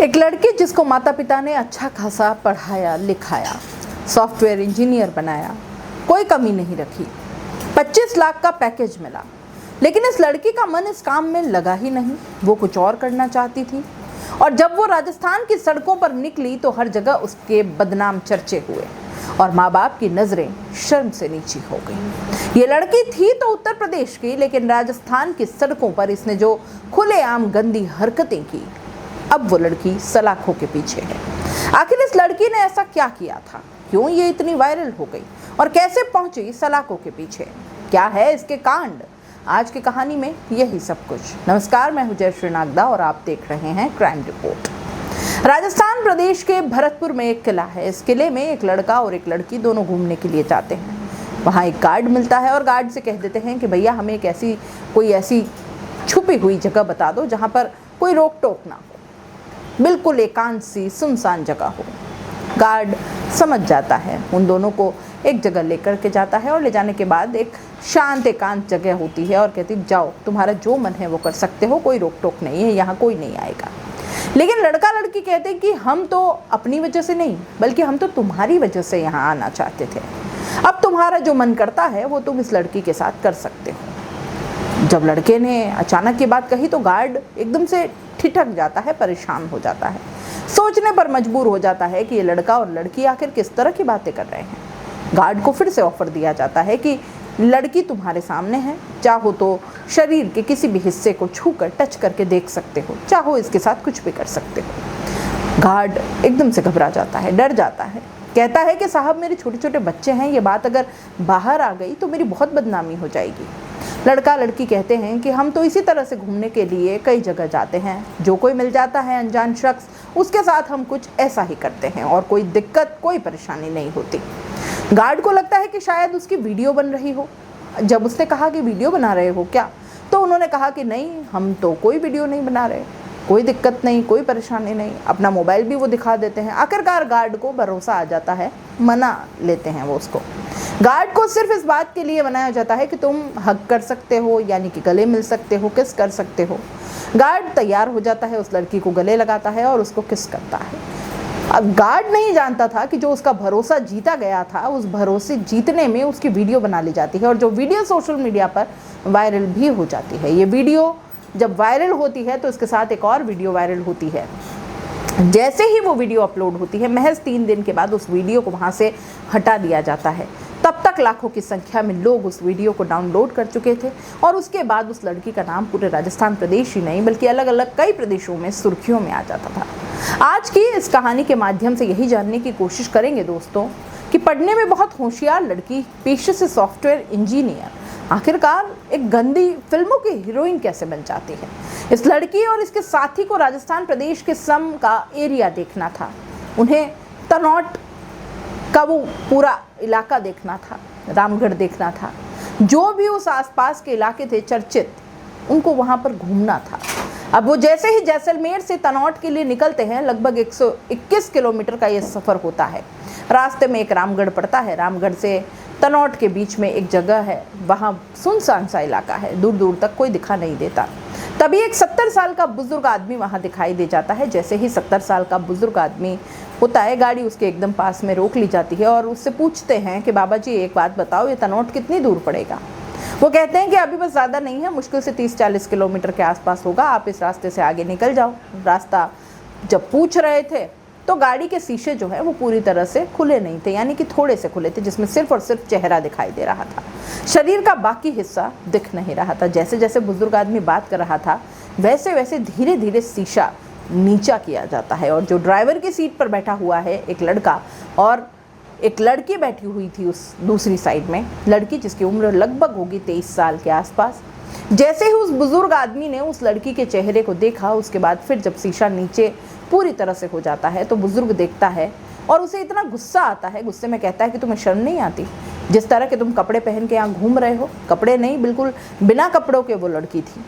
एक लड़की जिसको माता पिता ने अच्छा खासा पढ़ाया लिखाया, सॉफ्टवेयर इंजीनियर बनाया, कोई कमी नहीं रखी, 25 लाख का पैकेज मिला, लेकिन इस लड़की का मन इस काम में लगा ही नहीं। वो कुछ और करना चाहती थी और जब वो राजस्थान की सड़कों पर निकली तो हर जगह उसके बदनाम चर्चे हुए और माँ बाप की नजरें शर्म से नीची हो गई। ये लड़की थी तो उत्तर प्रदेश की, लेकिन राजस्थान की सड़कों पर इसने जो खुलेआम गंदी हरकतें की, अब वो लड़की सलाखों के पीछे है। आखिर इस लड़की ने ऐसा क्या किया था, क्यों ये इतनी वायरल हो गई और कैसे पहुंची सलाखों के पीछे, क्या है इसके कांड? आज की कहानी में यही सब कुछ। नमस्कार, मैं हूं जयश्री नागदा और आप देख रहे हैं क्राइम रिपोर्ट। राजस्थान प्रदेश के भरतपुर में एक किला है। इस किले में एक लड़का और एक लड़की दोनों घूमने के लिए जाते हैं। वहाँ एक गार्ड मिलता है और गार्ड से कह देते हैं कि भैया हमें एक ऐसी छुपी हुई जगह बता दो जहाँ पर कोई रोक टोक ना हो, बिल्कुल एकांत सी सुनसान जगह हो। गार्ड समझ जाता है, उन दोनों को एक जगह लेकर के जाता है और ले जाने के बाद एक शांत एकांत जगह होती है और कहती जाओ, तुम्हारा जो मन है वो कर सकते हो, कोई रोक टोक नहीं है, यहाँ कोई नहीं आएगा। लेकिन लड़का लड़की कहते हैं कि हम तो अपनी वजह से नहीं, बल्कि हम तो तुम्हारी वजह से यहाँ आना चाहते थे। अब तुम्हारा जो मन करता है वो तुम इस लड़की के साथ कर सकते हो। जब लड़के ने अचानक ये बात कही तो गार्ड एकदम से ठिठक जाता है, परेशान हो जाता है, सोचने पर मजबूर हो जाता है कि ये लड़का और लड़की आखिर किस तरह की बातें कर रहे हैं। गार्ड को फिर से ऑफर दिया जाता है कि लड़की तुम्हारे सामने है, चाहो तो शरीर के किसी भी हिस्से को छूकर टच करके देख सकते हो, चाहो इसके साथ कुछ भी कर सकते हो। गार्ड एकदम से घबरा जाता है, डर जाता है, कहता है कि साहब मेरे छोटे छोटे बच्चे हैं, ये बात अगर बाहर आ गई तो मेरी बहुत बदनामी हो जाएगी। लड़का लड़की कहते हैं कि हम तो इसी तरह से घूमने के लिए कई जगह जाते हैं, जो कोई मिल जाता है अनजान शख्स उसके साथ हम कुछ ऐसा ही करते हैं और कोई दिक्कत कोई परेशानी नहीं होती। गार्ड को लगता है कि शायद उसकी वीडियो बन रही हो। जब उसने कहा कि वीडियो बना रहे हो क्या, तो उन्होंने कहा कि नहीं, हम तो कोई वीडियो नहीं बना रहे, कोई दिक्कत नहीं, कोई परेशानी नहीं। अपना मोबाइल भी वो दिखा देते हैं। आखिरकार गार्ड को भरोसा आ जाता है, मना लेते हैं वो उसको। गार्ड को सिर्फ इस बात के लिए मनाया जाता है कि तुम हग कर सकते हो, यानी कि गले मिल सकते हो, किस कर सकते हो। गार्ड तैयार हो जाता है, उस लड़की को गले लगाता है और उसको किस करता है। अब गार्ड नहीं जानता था कि जो उसका भरोसा जीता गया था, उस भरोसे जीतने में उसकी वीडियो बना ली जाती है और जो वीडियो सोशल मीडिया पर वायरल भी हो जाती है। ये वीडियो जब वायरल होती है तो इसके साथ एक और वीडियो वायरल होती है। जैसे ही वो वीडियो अपलोड होती है, महज 3 दिन के बाद उस वीडियो को वहाँ से हटा दिया जाता है। तब तक लाखों की संख्या में लोग उस वीडियो को डाउनलोड कर चुके थे और उसके बाद उस लड़की का नाम पूरे राजस्थान प्रदेश ही नहीं बल्कि अलग अलग कई प्रदेशों में सुर्खियों में आ जाता था। आज की इस कहानी के माध्यम से यही जानने की कोशिश करेंगे दोस्तों कि पढ़ने में बहुत होशियार लड़की, पेशे से सॉफ्टवेयर इंजीनियर, आखिरकार एक गंदी फिल्मों की हीरोइन कैसे बन जाती है। इस लड़की और इसके साथी को राजस्थान प्रदेश के सम का एरिया देखना था, उन्हें तनौट का वो पूरा इलाका देखना था, रामगढ़ देखना था, जो भी उस आसपास के इलाके थे चर्चित, उनको वहाँ पर घूमना था। अब वो जैसे ही जैसलमेर से तनौट के लिए निकलते हैं, लगभग 121 किलोमीटर का ये सफ़र होता है। रास्ते में एक रामगढ़ पड़ता है, रामगढ़ से तनौट के बीच में एक जगह है, वहाँ सुनसान सा इलाका है, दूर दूर तक कोई दिखा नहीं देता। तभी एक 70 साल का बुजुर्ग आदमी वहाँ दिखाई दे जाता है। जैसे ही 70 साल का बुजुर्ग आदमी होता है, गाड़ी उसके एकदम पास में रोक ली जाती है और उससे पूछते हैं कि बाबा जी एक बात बताओ, ये तनौट कितनी दूर पड़ेगा? वो कहते हैं कि अभी बस ज़्यादा नहीं है, मुश्किल से 30-40 किलोमीटर के आसपास होगा, आप इस रास्ते से आगे निकल जाओ। रास्ता जब पूछ रहे थे तो गाड़ी के शीशे जो है वो पूरी तरह से खुले नहीं थे, यानी कि थोड़े से खुले थे, जिसमें सिर्फ और सिर्फ चेहरा दिखाई दे रहा था, शरीर का बाकी हिस्सा दिख नहीं रहा था। जैसे जैसे बुजुर्ग आदमी बात कर रहा था वैसे वैसे धीरे धीरे शीशा नीचा किया जाता है और जो ड्राइवर की सीट पर बैठा हुआ है एक लड़का और एक लड़की बैठी हुई थी उस दूसरी साइड में, लड़की जिसकी उम्र लगभग होगी 23 साल के आसपास। जैसे ही उस बुजुर्ग आदमी ने उस लड़की के चेहरे को देखा, उसके बाद फिर जब शीशा नीचे पूरी तरह से हो जाता है तो बुजुर्ग देखता है और उसे इतना गुस्सा आता है, गुस्से में कहता है कि तुम्हें शर्म नहीं आती? जिस तरह के तुम कपड़े पहन के यहाँ घूम रहे हो, कपड़े नहीं, बिल्कुल बिना कपड़ों के वो लड़की थी,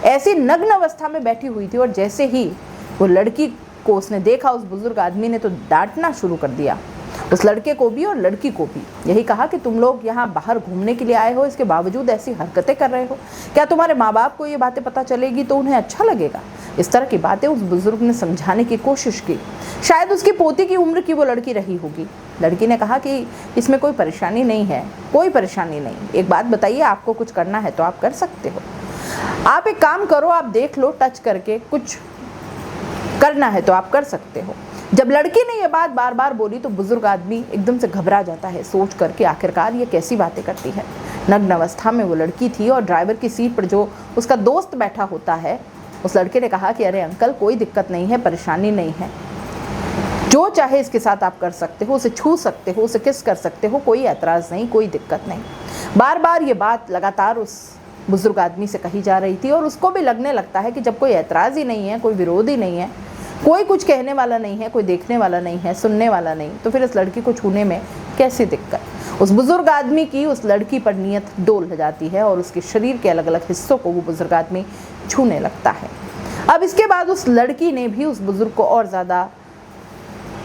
ऐसी नग्न अवस्था में बैठी हुई थी। और जैसे ही वो लड़की को उसने देखा, उस बुजुर्ग आदमी ने तो डांटना शुरू कर दिया। उस लड़के को भी और लड़की को भी यही कहा कि तुम लोग यहाँ बाहर घूमने के लिए आए हो, इसके बावजूद ऐसी हरकतें कर रहे हो। क्या तुम्हारे माँ बाप को ये बातें पता चलेगी तो उन्हें अच्छा लगेगा? इस तरह की बातें उस बुजुर्ग ने समझाने की कोशिश की। शायद उसकी पोती की उम्र की वो लड़की रही होगी। लड़की ने कहा कि इसमें कोई परेशानी नहीं है, कोई परेशानी नहीं। एक बात बताइए, आपको कुछ करना है तो आप कर सकते हो। आप एक काम करो, आप देख लो टच करके, कुछ करना है तो आप कर सकते हो। जब लड़की ने यह बात बार बार बोली तो बुजुर्ग आदमी एकदम से घबरा जाता है, सोच कर कि आखिरकार ये कैसी बातें करती है। नग्न अवस्था में वो लड़की थी और ड्राइवर की सीट पर जो उसका दोस्त बैठा होता है, उस लड़के ने कहा कि अरे अंकल, कोई दिक्कत नहीं है, परेशानी नहीं है, जो चाहे इसके साथ आप कर सकते हो, उसे छू सकते हो, उसे किस कर सकते हो, कोई ऐतराज़ नहीं, कोई दिक्कत नहीं। बार बार ये बात लगातार उस बुजुर्ग आदमी से कही जा रही थी और उसको भी लगने लगता है कि जब कोई ऐतराज़ ही नहीं है, कोई विरोध ही नहीं है, कोई कुछ कहने वाला नहीं है, कोई देखने वाला नहीं है, सुनने वाला नहीं, तो फिर इस लड़की को छूने में कैसी दिक्कत। उस बुजुर्ग आदमी की उस लड़की पर नीयत डोल जाती है और उसके शरीर के अलग अलग हिस्सों को वो बुजुर्ग आदमी छूने लगता है। अब इसके बाद उस लड़की ने भी उस बुजुर्ग को और ज़्यादा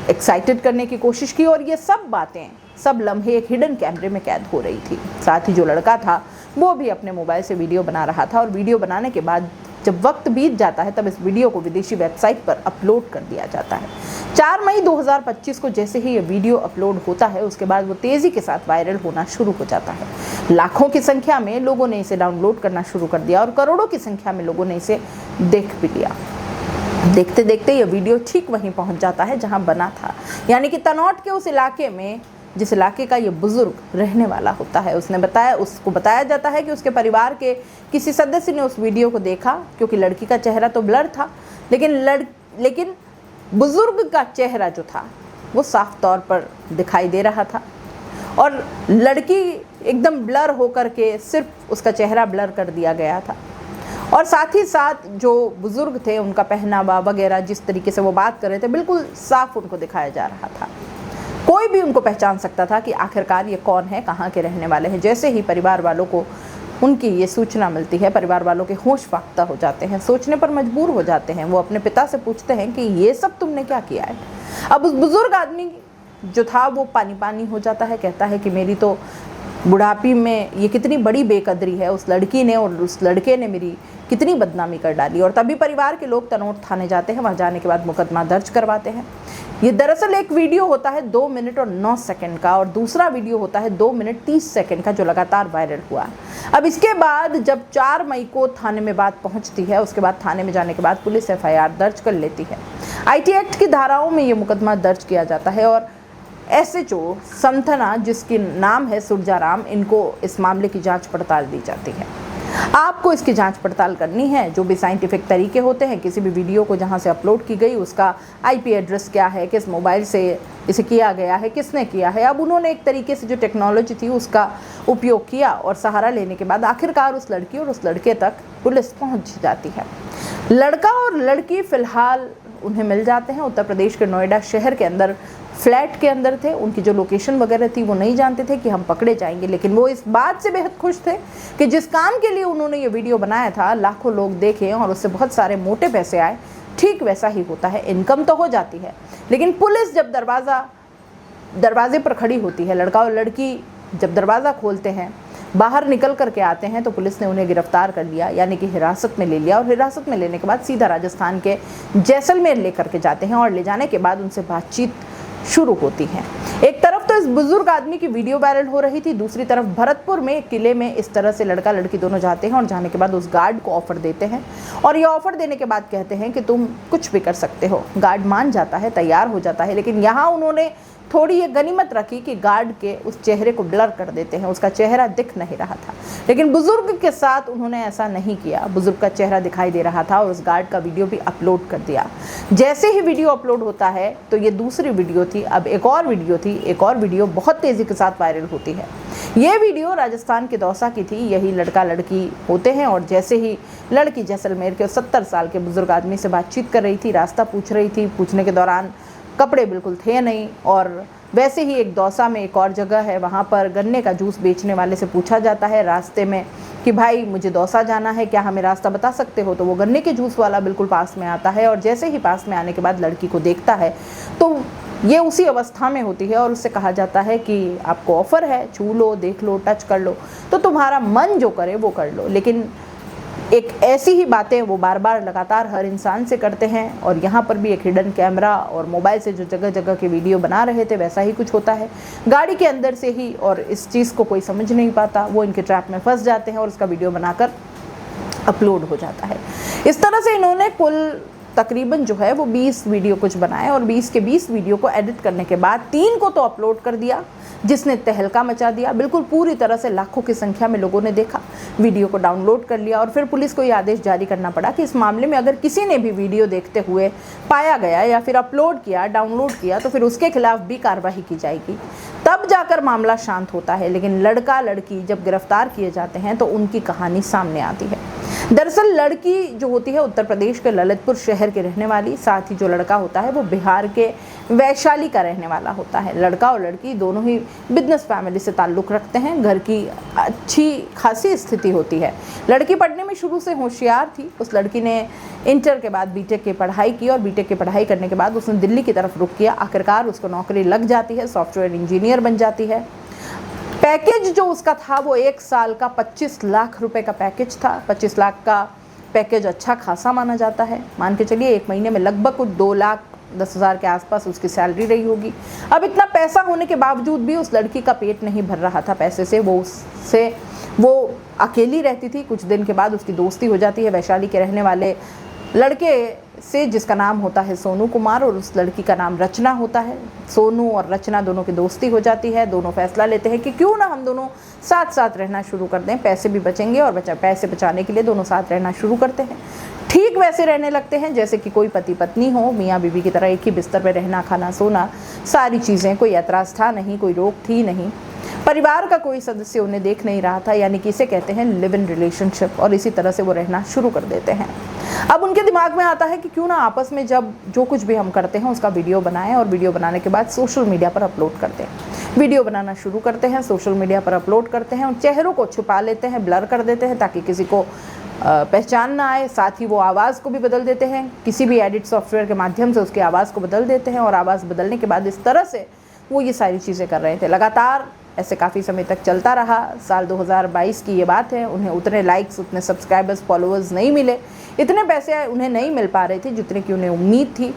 एक्साइटेड करने की कोशिश की और ये सब बातें, सब लम्हे एक हिडन कैमरे में कैद हो रही थी। साथ ही जो लड़का था वो भी अपने मोबाइल से वीडियो बना रहा था और वीडियो बनाने के बाद जब वक्त बीत जाता है तब इस वीडियो को विदेशी वेबसाइट पर अपलोड कर दिया जाता है। 4 मई 2025 को जैसे ही ये वीडियो अपलोड होता है उसके बाद वो तेज़ी के साथ वायरल होना शुरू हो जाता है। लाखों की संख्या में लोगों ने इसे डाउनलोड करना शुरू कर दिया और करोड़ों की संख्या में लोगों ने इसे देख भी लिया। देखते देखते ये वीडियो ठीक वहीं पहुंच जाता है जहां बना था, यानी कि तनौट के उस इलाके में जिस इलाके का ये बुजुर्ग रहने वाला होता है। उसको बताया जाता है कि उसके परिवार के किसी सदस्य ने उस वीडियो को देखा, क्योंकि लड़की का चेहरा तो ब्लर था, लेकिन बुजुर्ग का चेहरा जो था वो साफ तौर पर दिखाई दे रहा था और लड़की एकदम ब्लर होकर के सिर्फ उसका चेहरा ब्लर कर दिया गया था। और साथ ही साथ जो बुजुर्ग थे उनका पहनावा वगैरह, जिस तरीके से वो बात कर रहे थे, बिल्कुल साफ उनको दिखाया जा रहा था। कोई भी उनको पहचान सकता था कि आखिरकार ये कौन है, कहाँ के रहने वाले हैं। जैसे ही परिवार वालों को उनकी ये सूचना मिलती है, परिवार वालों के होश फाख्ता हो जाते हैं, सोचने पर मजबूर हो जाते हैं। वो अपने पिता से पूछते हैं कि ये सब तुमने क्या किया है। अब उस बुजुर्ग आदमी जो था वो पानी पानी हो जाता है, कहता है कि मेरी तो बुढ़ापी में ये कितनी बड़ी बेकदरी है उस लड़की ने और उस लड़के ने मेरी कितनी बदनामी कर डाली। और तभी परिवार के लोग तनौट थाने जाते हैं। वहाँ जाने के बाद मुकदमा दर्ज करवाते हैं। ये दरअसल एक वीडियो होता है 2 मिनट और 9 सेकंड का और दूसरा वीडियो होता है 2 मिनट 30 सेकंड का, जो लगातार वायरल हुआ। अब इसके बाद जब 4 मई को थाने में बात पहुंचती है, उसके बाद थाने में जाने के बाद पुलिस FIR दर्ज कर लेती है। IT एक्ट की धाराओं में ये मुकदमा दर्ज किया जाता है और SHO संथना, जिसकी नाम है सुरजाराम, इनको इस मामले की जांच पड़ताल दी जाती है। आपको इसकी जांच पड़ताल करनी है। जो भी साइंटिफिक तरीके होते हैं, किसी भी वीडियो को जहां से अपलोड की गई उसका IP एड्रेस क्या है, किस मोबाइल से इसे किया गया है, किसने किया है। अब उन्होंने एक तरीके से जो टेक्नोलॉजी थी उसका उपयोग किया और सहारा लेने के बाद आखिरकार उस लड़की और उस लड़के तक पुलिस पहुँच जाती है। लड़का और लड़की फ़िलहाल उन्हें मिल जाते हैं। उत्तर प्रदेश के नोएडा शहर के अंदर फ्लैट के अंदर थे। उनकी जो लोकेशन वगैरह थी वो नहीं जानते थे कि हम पकड़े जाएंगे, लेकिन वो इस बात से बेहद खुश थे कि जिस काम के लिए उन्होंने ये वीडियो बनाया था लाखों लोग देखें और उससे बहुत सारे मोटे पैसे आए। ठीक वैसा ही होता है, इनकम तो हो जाती है, लेकिन पुलिस जब दरवाजे पर खड़ी होती है, लड़का और लड़की जब दरवाज़ा खोलते हैं, बाहर निकल करके आते हैं, तो पुलिस ने उन्हें गिरफ्तार कर लिया, यानी कि हिरासत में ले लिया। और हिरासत में लेने के बाद सीधा राजस्थान के जैसलमेर लेकर के जाते हैं और ले जाने के बाद उनसे बातचीत शुरू होती है। एक तरफ तो इस बुजुर्ग आदमी की वीडियो वायरल हो रही थी, दूसरी तरफ भरतपुर में एक किले में इस तरह से लड़का लड़की दोनों जाते हैं और जाने के बाद उस गार्ड को ऑफर देते हैं और ये ऑफर देने के बाद कहते हैं कि तुम कुछ भी कर सकते हो। गार्ड मान जाता है, तैयार हो जाता है, लेकिन यहाँ उन्होंने थोड़ी ये गनीमत रखी कि गार्ड के उस चेहरे को ब्लर कर देते हैं, उसका चेहरा दिख नहीं रहा था। लेकिन बुजुर्ग के साथ उन्होंने ऐसा नहीं किया, बुजुर्ग का चेहरा दिखाई दे रहा था और उस गार्ड का वीडियो भी अपलोड कर दिया। जैसे ही वीडियो अपलोड होता है तो ये दूसरी वीडियो थी, अब एक और वीडियो थी, एक और वीडियो बहुत तेज़ी के साथ वायरल होती है। ये वीडियो राजस्थान के दौसा की थी। यही लड़का लड़की होते हैं और जैसे ही लड़की जैसलमेर के 70 साल के बुजुर्ग आदमी से बातचीत कर रही थी, रास्ता पूछ रही थी, पूछने के दौरान कपड़े बिल्कुल थे नहीं। और वैसे ही एक दौसा में एक और जगह है, वहाँ पर गन्ने का जूस बेचने वाले से पूछा जाता है रास्ते में कि भाई मुझे दौसा जाना है, क्या हमें रास्ता बता सकते हो। तो वो गन्ने के जूस वाला बिल्कुल पास में आता है और जैसे ही पास में आने के बाद लड़की को देखता है तो ये उसी अवस्था में होती है और उससे कहा जाता है कि आपको ऑफ़र है, छू लो, देख लो, टच कर लो, तो तुम्हारा मन जो करे वो कर लो। लेकिन एक ऐसी ही बातें वो बार बार लगातार हर इंसान से करते हैं। और यहाँ पर भी एक हिडन कैमरा और मोबाइल से जो जगह जगह के वीडियो बना रहे थे वैसा ही कुछ होता है गाड़ी के अंदर से ही, और इस चीज़ को कोई समझ नहीं पाता, वो इनके ट्रैप में फंस जाते हैं और उसका वीडियो बनाकर अपलोड हो जाता है। इस तरह से इन्होंने कुल तकरीबन जो है वो 20 वीडियो कुछ बनाए और 20 के 20 वीडियो को एडिट करने के बाद 3 को तो अपलोड कर दिया जिसने तहलका मचा दिया। बिल्कुल पूरी तरह से लाखों की संख्या में लोगों ने देखा, वीडियो को डाउनलोड कर लिया और फिर पुलिस को ये आदेश जारी करना पड़ा कि इस मामले में अगर किसी ने भी वीडियो देखते हुए पाया गया या फिर अपलोड किया, डाउनलोड किया, तो फिर उसके खिलाफ भी कार्रवाई की जाएगी। तब जाकर मामला शांत होता है। लेकिन लड़का लड़की जब गिरफ्तार किए जाते हैं तो उनकी कहानी सामने आती है। दरअसल लड़की जो होती है उत्तर प्रदेश के ललितपुर शहर के रहने वाली, साथ ही जो लड़का होता है वो बिहार के वैशाली का रहने वाला होता है। लड़का और लड़की दोनों ही बिजनेस फैमिली से ताल्लुक़ रखते हैं, घर की अच्छी खासी स्थिति होती है। लड़की पढ़ने में शुरू से होशियार थी। उस लड़की ने इंटर के बाद बीटेक की पढ़ाई की और बीटेक की पढ़ाई करने के बाद उसने दिल्ली की तरफ रुख किया। आखिरकार उसको नौकरी लग जाती है, सॉफ्टवेयर इंजीनियर बन जाती है। पैकेज जो उसका था वो 1 साल का 25 लाख रुपए का पैकेज था। 25 लाख का पैकेज अच्छा खासा माना जाता है। मान के चलिए 1 महीने में लगभग कुछ 2,10,000 के आसपास उसकी सैलरी रही होगी। अब इतना पैसा होने के बावजूद भी उस लड़की का पेट नहीं भर रहा था पैसे से। वो अकेली रहती थी। कुछ दिन के बाद उसकी दोस्ती हो जाती है वैशाली के रहने वाले लड़के से जिसका नाम होता है सोनू कुमार और उस लड़की का नाम रचना होता है। सोनू और रचना दोनों की दोस्ती हो जाती है। दोनों फैसला लेते हैं कि क्यों ना हम दोनों साथ साथ रहना शुरू कर दें, पैसे भी बचेंगे और पैसे बचाने के लिए दोनों साथ रहना शुरू करते हैं। ठीक वैसे रहने लगते हैं जैसे कि कोई पति पत्नी हो, मियाँ बीवी की तरह एक ही बिस्तर पर रहना, खाना, सोना, सारी चीज़ें। कोई ऐतराज़ था नहीं, कोई रोक थी नहीं। परिवार का कोई सदस्य उन्हें देख नहीं रहा था, यानी कि इसे कहते हैं लिव इन रिलेशनशिप। और इसी तरह से वो रहना शुरू कर देते हैं। अब उनके दिमाग में आता है कि क्यों ना आपस में जब जो कुछ भी हम करते हैं उसका वीडियो बनाएं और वीडियो बनाने के बाद सोशल मीडिया पर अपलोड करते हैं। वीडियो बनाना शुरू करते हैं, सोशल मीडिया पर अपलोड करते हैं, उन चेहरों को छुपा लेते हैं, ब्लर कर देते हैं ताकि किसी को पहचान ना आए। साथ ही वो आवाज़ को भी बदल देते हैं, किसी भी एडिट सॉफ्टवेयर के माध्यम से उसकी आवाज़ को बदल देते हैं। और आवाज़ बदलने के बाद इस तरह से वो ये सारी चीज़ें कर रहे थे। लगातार ऐसे काफ़ी समय तक चलता रहा। साल 2022 की ये बात है। उन्हें उतने लाइक्स, उतने सब्सक्राइबर्स, फॉलोअर्स नहीं मिले, इतने पैसे उन्हें नहीं मिल पा रहे थे जितने की उन्हें उम्मीद थी।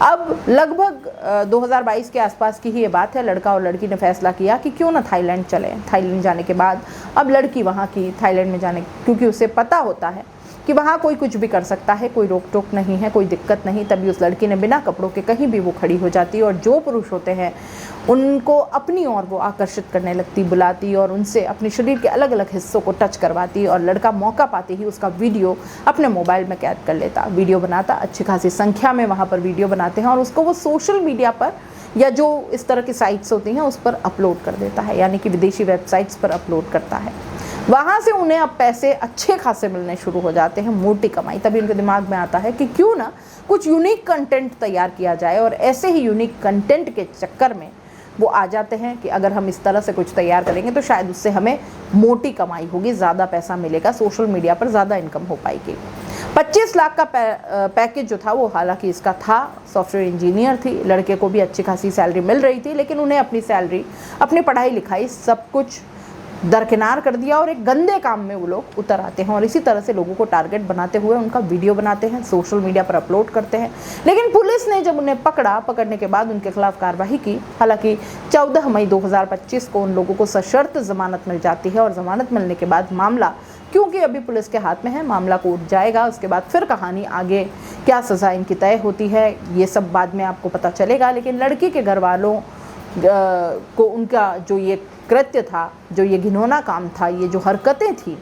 अब लगभग 2022 के आसपास की ही ये बात है। लड़का और लड़की ने फैसला किया कि क्यों ना थाईलैंड चले। थाईलैंड जाने के बाद अब लड़की वहाँ की थाईलैंड में जाने, क्योंकि उसे पता होता है कि वहाँ कोई कुछ भी कर सकता है, कोई रोक टोक नहीं है, कोई दिक्कत नहीं। तभी उस लड़की ने बिना कपड़ों के कहीं भी वो खड़ी हो जाती और जो पुरुष होते हैं उनको अपनी ओर वो आकर्षित करने लगती, बुलाती और उनसे अपने शरीर के अलग अलग हिस्सों को टच करवाती। और लड़का मौका पाते ही उसका वीडियो अपने मोबाइल में कैद कर लेता, वीडियो बनाता। अच्छी खासी संख्या में वहाँ पर वीडियो बनाते हैं और उसको वो सोशल मीडिया पर या जो इस तरह की साइट्स होती हैं उस पर अपलोड कर देता है, यानी कि विदेशी वेबसाइट्स पर अपलोड करता है। वहाँ से उन्हें अब पैसे अच्छे खासे मिलने शुरू हो जाते हैं, मोटी कमाई। तभी उनके दिमाग में आता है कि क्यों ना कुछ यूनिक कंटेंट तैयार किया जाए। और ऐसे ही यूनिक कंटेंट के चक्कर में वो आ जाते हैं कि अगर हम इस तरह से कुछ तैयार करेंगे तो शायद उससे हमें मोटी कमाई होगी, ज़्यादा पैसा मिलेगा, सोशल मीडिया पर ज़्यादा इनकम हो पाएगी। 25 लाख का पैकेज जो था वो हालांकि इसका था। सॉफ्टवेयर इंजीनियर थी, लड़के को भी अच्छी खासी सैलरी मिल रही थी, लेकिन उन्हें अपनी सैलरी, अपनी पढ़ाई लिखाई सब कुछ दरकिनार कर दिया और एक गंदे काम में वो लोग उतर आते हैं। और इसी तरह से लोगों को टारगेट बनाते हुए उनका वीडियो बनाते हैं, सोशल मीडिया पर अपलोड करते हैं। लेकिन पुलिस ने जब उन्हें पकड़ा, पकड़ने के बाद उनके खिलाफ कार्रवाई की। हालांकि 14 मई 2025 को उन लोगों को सशर्त जमानत मिल जाती है और जमानत मिलने के बाद मामला, क्योंकि अभी पुलिस के हाथ में है, मामला कोर्ट जाएगा। उसके बाद फिर कहानी आगे क्या सज़ा इनकी तय होती है ये सब बाद में आपको पता चलेगा। लेकिन लड़की के घर वालों को उनका जो ये कृत्य था, जो ये घिनौना काम था, ये जो हरकतें थी,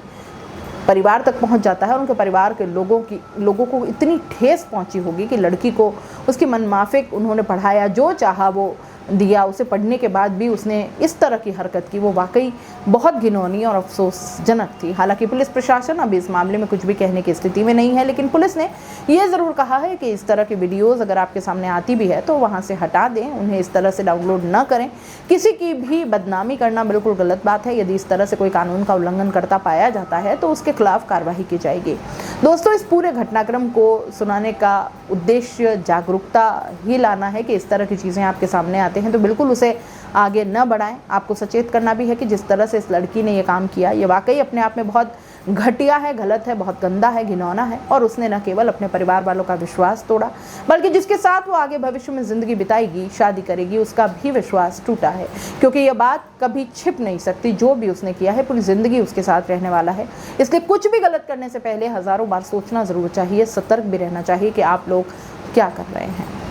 परिवार तक पहुंच जाता है। उनके परिवार के लोगों को इतनी ठेस पहुंची होगी कि लड़की को उसकी मनमाफिक उन्होंने पढ़ाया, जो चाहा वो दिया, उसे पढ़ने के बाद भी उसने इस तरह की हरकत की, वो वाकई बहुत घिनौनी और अफसोसजनक थी। हालांकि पुलिस प्रशासन अभी इस मामले में कुछ भी कहने की स्थिति में नहीं है, लेकिन पुलिस ने ये ज़रूर कहा है कि इस तरह की वीडियोस अगर आपके सामने आती भी है तो वहाँ से हटा दें, उन्हें इस तरह से डाउनलोड न करें। किसी की भी बदनामी करना बिल्कुल गलत बात है। यदि इस तरह से कोई कानून का उल्लंघन करता पाया जाता है तो उसके खिलाफ कार्रवाई की जाएगी। दोस्तों, इस पूरे घटनाक्रम को सुनाने का उद्देश्य जागरूकता ही लाना है कि इस तरह की चीज़ें आपके सामने आते हैं तो बिल्कुल उसे आगे न बढ़ाएं। आपको सचेत करना भी है कि जिस तरह से इस लड़की ने ये काम किया, ये वाकई अपने आप में बहुत घटिया है, गलत है, बहुत गंदा है, घिनौना है। और उसने न केवल अपने परिवार वालों का विश्वास तोड़ा, बल्कि जिसके साथ वो आगे भविष्य में ज़िंदगी बिताएगी, शादी करेगी, उसका भी विश्वास टूटा है। क्योंकि ये बात कभी छिप नहीं सकती, जो भी उसने किया है पूरी ज़िंदगी उसके साथ रहने वाला है। इसलिए कुछ भी गलत करने से पहले हज़ारों बार सोचना ज़रूर चाहिए, सतर्क भी रहना चाहिए कि आप लोग क्या कर रहे हैं।